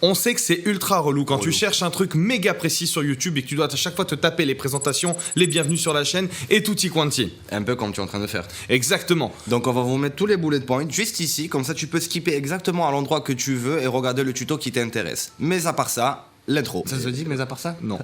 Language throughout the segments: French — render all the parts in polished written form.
On sait que c'est ultra relou quand tu cherches un truc méga précis sur YouTube et que tu dois à chaque fois te taper les présentations, les bienvenus sur la chaîne et tutti quanti. Un peu comme tu es en train de faire. Exactement. Donc on va vous mettre tous les bullet points juste ici, comme ça tu peux skipper exactement à l'endroit que tu veux et regarder le tuto qui t'intéresse. Mais à part ça, l'intro. Ça se dit, mais à part ça? Non.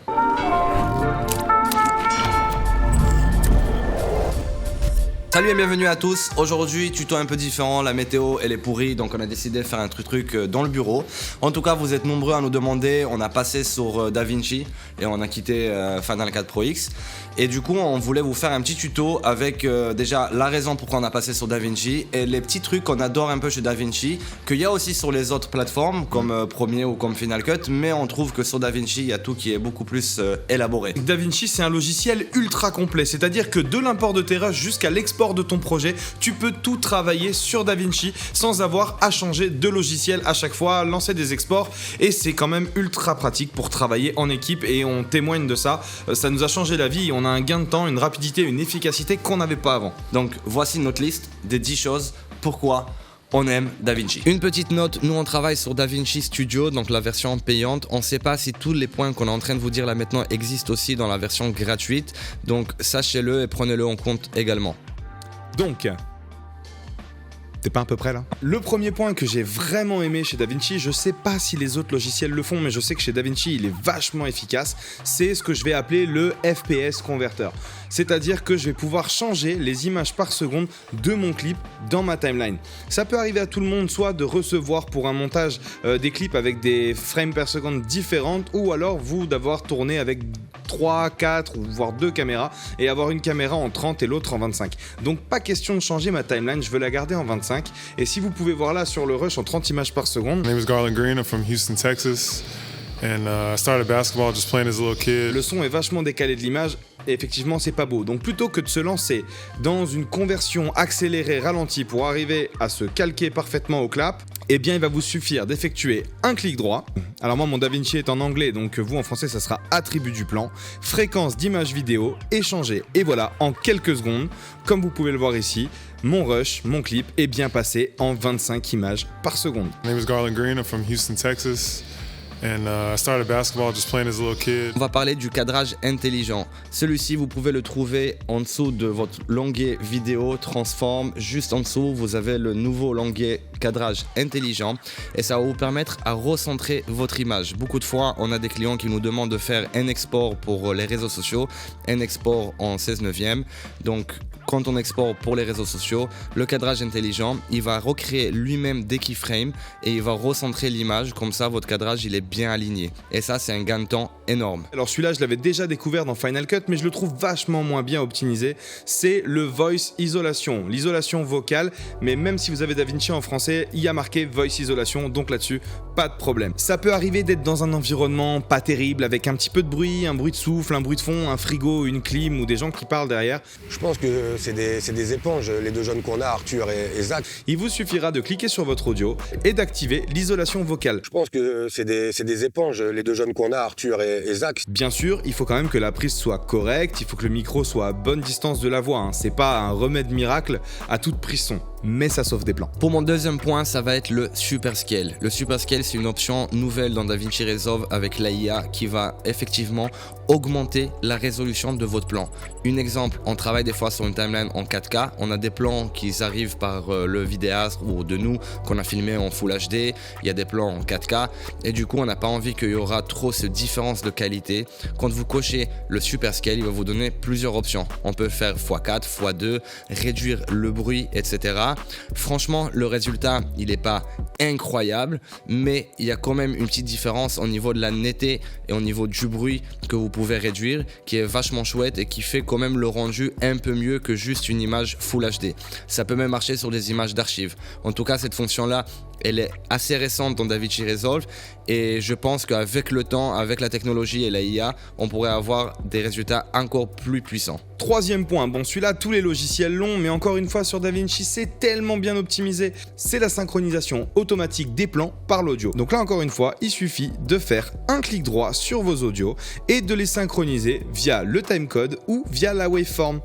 Salut et bienvenue à tous. Aujourd'hui, tuto un peu différent, la météo elle est pourrie, donc on a décidé de faire un truc dans le bureau. En tout cas, vous êtes nombreux à nous demander, on a passé sur DaVinci et on a quitté Final Cut Pro X. Et du coup, on voulait vous faire un petit tuto avec déjà la raison pourquoi on a passé sur DaVinci et les petits trucs qu'on adore un peu chez DaVinci, qu'il y a aussi sur les autres plateformes comme Premiere ou comme Final Cut, mais on trouve que sur DaVinci, il y a tout qui est beaucoup plus élaboré. DaVinci, c'est un logiciel ultra complet, c'est-à-dire que de l'import de tes rushs jusqu'à l'export de ton projet, tu peux tout travailler sur DaVinci sans avoir à changer de logiciel à chaque fois, lancer des exports, et c'est quand même ultra pratique pour travailler en équipe et on témoigne de ça. Ça nous a changé la vie, on a un gain de temps, une rapidité, une efficacité qu'on n'avait pas avant. Donc voici notre liste des 10 choses pourquoi on aime DaVinci. Une petite note, nous on travaille sur DaVinci Studio, donc la version payante. On ne sait pas si tous les points qu'on est en train de vous dire là maintenant existent aussi dans la version gratuite, donc sachez-le et prenez-le en compte également. Donc, t'es pas à peu près là? Le premier point que j'ai vraiment aimé chez DaVinci, je sais pas si les autres logiciels le font, mais je sais que chez DaVinci il est vachement efficace, c'est ce que je vais appeler le FPS converter. C'est-à-dire que je vais pouvoir changer les images par seconde de mon clip dans ma timeline. Ça peut arriver à tout le monde, soit de recevoir pour un montage des clips avec des frames per seconde différentes, ou alors vous d'avoir tourné avec 3, 4 ou voire 2 caméras et avoir une caméra en 30 et l'autre en 25. Donc pas question de changer ma timeline, je veux la garder en 25. Et si vous pouvez voir là sur le rush en 30 images par seconde. My name is Garland Green, I'm from Houston, Texas. And I started basketball just playing as a little kid. Le son est vachement décalé de l'image et effectivement c'est pas beau. Donc plutôt que de se lancer dans une conversion accélérée ralentie pour arriver à se calquer parfaitement au clap, eh bien il va vous suffire d'effectuer un clic droit. Alors moi mon DaVinci est en anglais, donc vous en français ça sera attribut du plan, fréquence d'image vidéo, échanger. Et voilà, en quelques secondes, comme vous pouvez le voir ici, mon rush, mon clip est bien passé en 25 images par seconde. My name is Garland Green, I'm from Houston, Texas. And I started basketball just playing as a little kid. On va parler du cadrage intelligent. Celui-ci, vous pouvez le trouver en dessous de votre l'onglet vidéo transform. Juste en dessous, vous avez le nouveau onglet cadrage intelligent et ça va vous permettre à recentrer votre image. Beaucoup de fois, on a des clients qui nous demandent de faire un export pour les réseaux sociaux, un export en 16/9. Donc, quand on exporte pour les réseaux sociaux, le cadrage intelligent, il va recréer lui-même des keyframes et il va recentrer l'image. Comme ça, votre cadrage, il est bien aligné. Et ça, c'est un gain de temps énorme. Alors celui-là, je l'avais déjà découvert dans Final Cut, mais je le trouve vachement moins bien optimisé. C'est le Voice Isolation, l'isolation vocale. Mais même si vous avez DaVinci en français, il y a marqué Voice Isolation, donc là-dessus, pas de problème. Ça peut arriver d'être dans un environnement pas terrible, avec un petit peu de bruit, un bruit de souffle, un bruit de fond, un frigo, une clim ou des gens qui parlent derrière. Je pense que c'est des éponges, les deux jeunes qu'on a, Arthur et Zach. Il vous suffira de cliquer sur votre audio et d'activer l'isolation vocale. Je pense que c'est des éponges, les deux jeunes qu'on a, Arthur et Zach. Bien sûr, il faut quand même que la prise soit correcte, il faut que le micro soit à bonne distance de la voix, hein. C'est pas un remède miracle à toute prise son, mais ça sauve des plans. Pour mon deuxième point, ça va être le Super Scale. Le Super Scale, c'est une option nouvelle dans DaVinci Resolve avec l'AIA qui va effectivement augmenter la résolution de votre plan. Un exemple, on travaille des fois sur une timeline en 4K, on a des plans qui arrivent par le vidéaste ou de nous qu'on a filmé en Full HD, il y a des plans en 4K et du coup on n'a pas envie qu'il y aura trop cette différence de qualité. Quand vous cochez le Super Scale, il va vous donner plusieurs options. On peut faire x4, x2, réduire le bruit, etc. Franchement, le résultat, il n'est pas incroyable, mais il y a quand même une petite différence au niveau de la netteté et au niveau du bruit que vous pouvez réduire, qui est vachement chouette et qui fait quand même le rendu un peu mieux que juste une image Full HD. Ça peut même marcher sur des images d'archives. En tout cas, cette fonction-là, elle est assez récente dans DaVinci Resolve et je pense qu'avec le temps, avec la technologie et la IA, on pourrait avoir des résultats encore plus puissants. Troisième point, bon celui-là tous les logiciels l'ont, mais encore une fois sur DaVinci c'est tellement bien optimisé, c'est la synchronisation automatique des plans par l'audio. Donc là encore une fois, il suffit de faire un clic droit sur vos audios et de les synchroniser via le timecode ou via la waveform.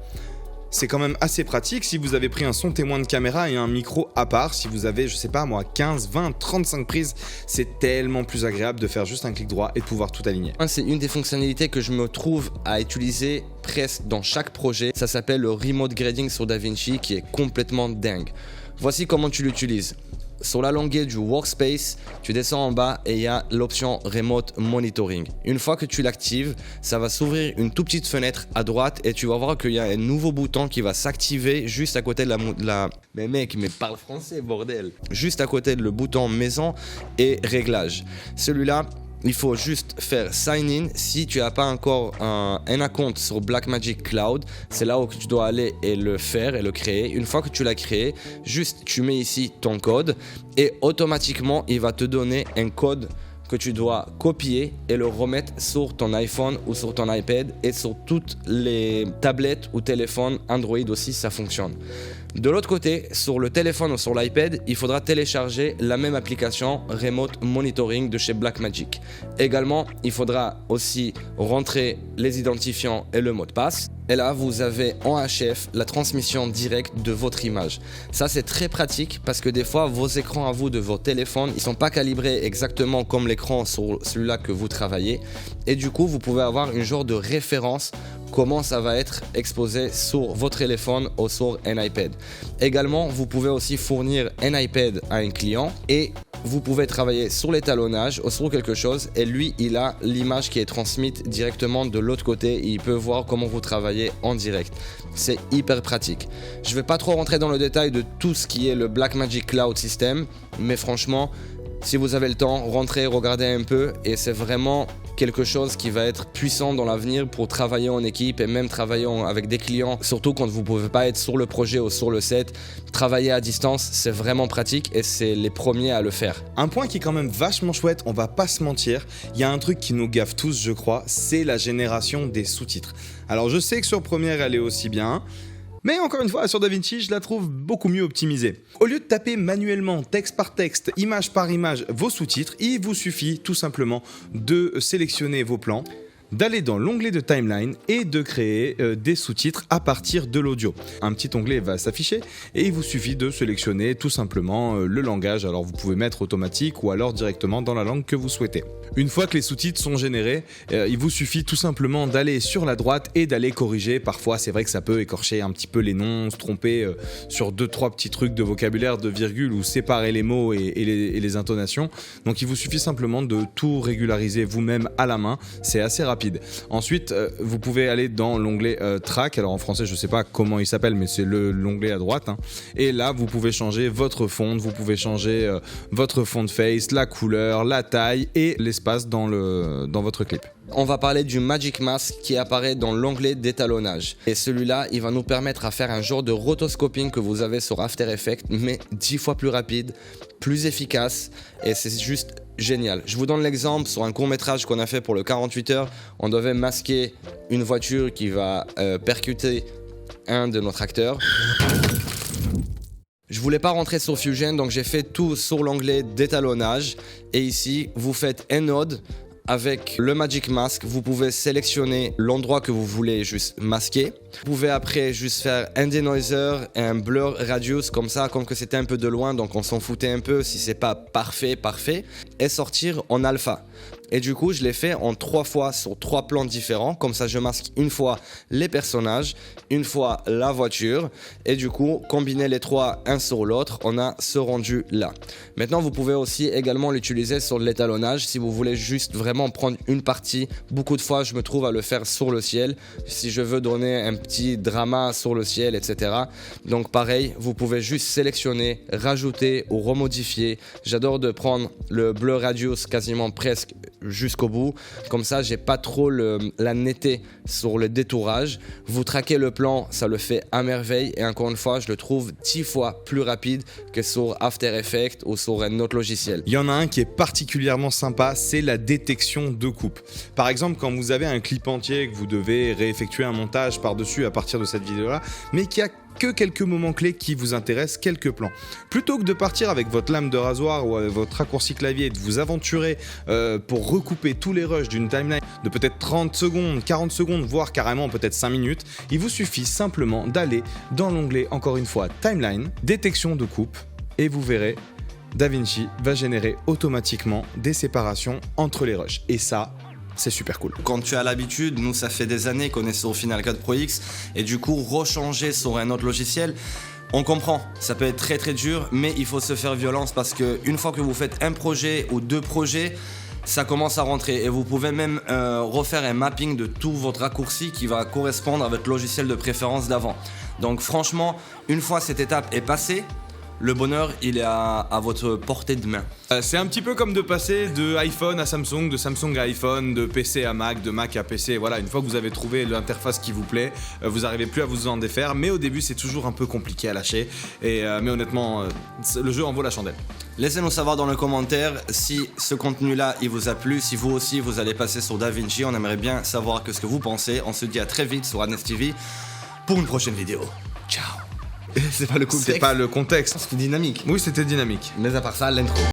c'est quand même assez pratique si vous avez pris un son témoin de caméra et un micro à part. Si vous avez, je sais pas moi, 15, 20, 35 prises, c'est tellement plus agréable de faire juste un clic droit et de pouvoir tout aligner. C'est une des fonctionnalités que je me trouve à utiliser presque dans chaque projet. Ça s'appelle le Remote Grading sur DaVinci qui est complètement dingue. Voici comment tu l'utilises. Sur la longueur du workspace, tu descends en bas et il y a l'option Remote Monitoring. Une fois que tu l'actives, ça va s'ouvrir une toute petite fenêtre à droite et tu vas voir qu'il y a un nouveau bouton qui va s'activer juste à côté de la... Mais mec, mais parle français, bordel. Juste à côté de le bouton Maison et Réglages. Celui-là, il faut juste faire sign in. Si tu n'as pas encore un compte sur Blackmagic Cloud, c'est là où tu dois aller et le faire et le créer. Une fois que tu l'as créé, juste tu mets ici ton code et automatiquement il va te donner un code que tu dois copier et le remettre sur ton iPhone ou sur ton iPad et sur toutes les tablettes ou téléphones Android aussi, ça fonctionne. De l'autre côté, sur le téléphone ou sur l'iPad, il faudra télécharger la même application Remote Monitoring de chez Blackmagic. Également, il faudra aussi rentrer les identifiants et le mot de passe. Et là, vous avez en HF la transmission directe de votre image. Ça, c'est très pratique parce que des fois, vos écrans à vous de vos téléphones, ils ne sont pas calibrés exactement comme l'écran sur celui-là que vous travaillez. Et du coup, vous pouvez avoir une genre de référence comment ça va être exposé sur votre téléphone ou sur un iPad. Également, vous pouvez aussi fournir un iPad à un client et vous pouvez travailler sur l'étalonnage ou sur quelque chose et lui, il a l'image qui est transmise directement de l'autre côté et il peut voir comment vous travaillez en direct. C'est hyper pratique. Je ne vais pas trop rentrer dans le détail de tout ce qui est le Blackmagic Cloud System, mais franchement, si vous avez le temps, rentrez, regardez un peu et c'est vraiment quelque chose qui va être puissant dans l'avenir pour travailler en équipe et même travailler avec des clients, surtout quand vous ne pouvez pas être sur le projet ou sur le set. Travailler à distance, c'est vraiment pratique et c'est les premiers à le faire. Un point qui est quand même vachement chouette, on va pas se mentir, il y a un truc qui nous gaffe tous, je crois, c'est la génération des sous-titres. Alors je sais que sur Premiere, elle est aussi bien, mais encore une fois, sur DaVinci, je la trouve beaucoup mieux optimisée. Au lieu de taper manuellement, texte par texte, image par image, vos sous-titres, il vous suffit tout simplement de sélectionner vos plans, d'aller dans l'onglet de timeline et de créer des sous-titres à partir de l'audio. Un petit onglet va s'afficher et il vous suffit de sélectionner tout simplement le langage. Alors vous pouvez mettre automatique ou alors directement dans la langue que vous souhaitez. Une fois que les sous-titres sont générés, il vous suffit tout simplement d'aller sur la droite et d'aller corriger. Parfois c'est vrai que ça peut écorcher un petit peu les noms, se tromper sur 2-3 petits trucs de vocabulaire, de virgule ou séparer les mots et les intonations. Donc il vous suffit simplement de tout régulariser vous-même à la main. C'est assez rapide. Ensuite, vous pouvez aller dans l'onglet Track. Alors en français, je ne sais pas comment il s'appelle, mais c'est l'onglet à droite. Et là, vous pouvez changer votre fond, vous pouvez changer votre fond de face, la couleur, la taille et l'espace dans votre clip. On va parler du Magic Mask qui apparaît dans l'onglet d'étalonnage. Et celui-là, il va nous permettre à faire un genre de rotoscoping que vous avez sur After Effects, mais 10 fois plus rapide, plus efficace, et c'est juste génial. Je vous donne l'exemple sur un court-métrage qu'on a fait pour le 48 heures. On devait masquer une voiture qui va percuter un de notre acteurs. Je voulais pas rentrer sur Fusion, donc j'ai fait tout sur l'onglet d'étalonnage. Et ici, vous faites un node. Avec le Magic Mask, vous pouvez sélectionner l'endroit que vous voulez juste masquer. Vous pouvez après juste faire un denoiser et un blur radius comme ça, comme que c'était un peu de loin, donc on s'en foutait un peu si c'est pas parfait, et sortir en alpha. Et du coup, je l'ai fait en 3 fois sur 3 plans différents. Comme ça, je masque une fois les personnages, une fois la voiture. Et du coup, combiner les 3 un sur l'autre, on a ce rendu là. Maintenant, vous pouvez aussi également l'utiliser sur l'étalonnage si vous voulez juste vraiment prendre une partie. Beaucoup de fois, je me trouve à le faire sur le ciel. Si je veux donner un petit drama sur le ciel, etc. Donc pareil, vous pouvez juste sélectionner, rajouter ou remodifier. J'adore de prendre le blur radius quasiment presque jusqu'au bout, comme ça j'ai pas trop la netteté sur le détourage. Vous traquez le plan, ça le fait à merveille et encore une fois je le trouve 10 fois plus rapide que sur After Effects ou sur un autre logiciel. Il y en a un qui est particulièrement sympa, c'est la détection de coupe. Par exemple, quand vous avez un clip entier que vous devez réeffectuer un montage par-dessus à partir de cette vidéo-là, mais qui a que quelques moments clés qui vous intéressent, quelques plans. Plutôt que de partir avec votre lame de rasoir ou avec votre raccourci clavier et de vous aventurer pour recouper tous les rushs d'une timeline de peut-être 30 secondes, 40 secondes, voire carrément peut-être 5 minutes, il vous suffit simplement d'aller dans l'onglet, encore une fois, Timeline, détection de coupe, et vous verrez, DaVinci va générer automatiquement des séparations entre les rushs. Et ça, c'est super cool. Quand tu as l'habitude, nous ça fait des années qu'on est sur Final Cut Pro X et du coup rechanger sur un autre logiciel, on comprend, ça peut être très très dur, mais il faut se faire violence parce que une fois que vous faites un projet ou 2 projets, ça commence à rentrer et vous pouvez même refaire un mapping de tout votre raccourci qui va correspondre à votre logiciel de préférence d'avant. Donc franchement, une fois cette étape est passée, le bonheur, il est à votre portée de main. C'est un petit peu comme de passer de iPhone à Samsung, de Samsung à iPhone, de PC à Mac, de Mac à PC. Voilà, une fois que vous avez trouvé l'interface qui vous plaît, vous n'arrivez plus à vous en défaire. Mais au début, c'est toujours un peu compliqué à lâcher. Mais honnêtement, le jeu en vaut la chandelle. Laissez-nous savoir dans les commentaires si ce contenu-là, il vous a plu. Si vous aussi, vous allez passer sur DaVinci. On aimerait bien savoir ce que vous pensez. On se dit à très vite sur Adnes TV pour une prochaine vidéo. Ciao. C'est pas le contexte. C'est pas le contexte. C'était dynamique. Oui, c'était dynamique. Mais à part ça, l'intro.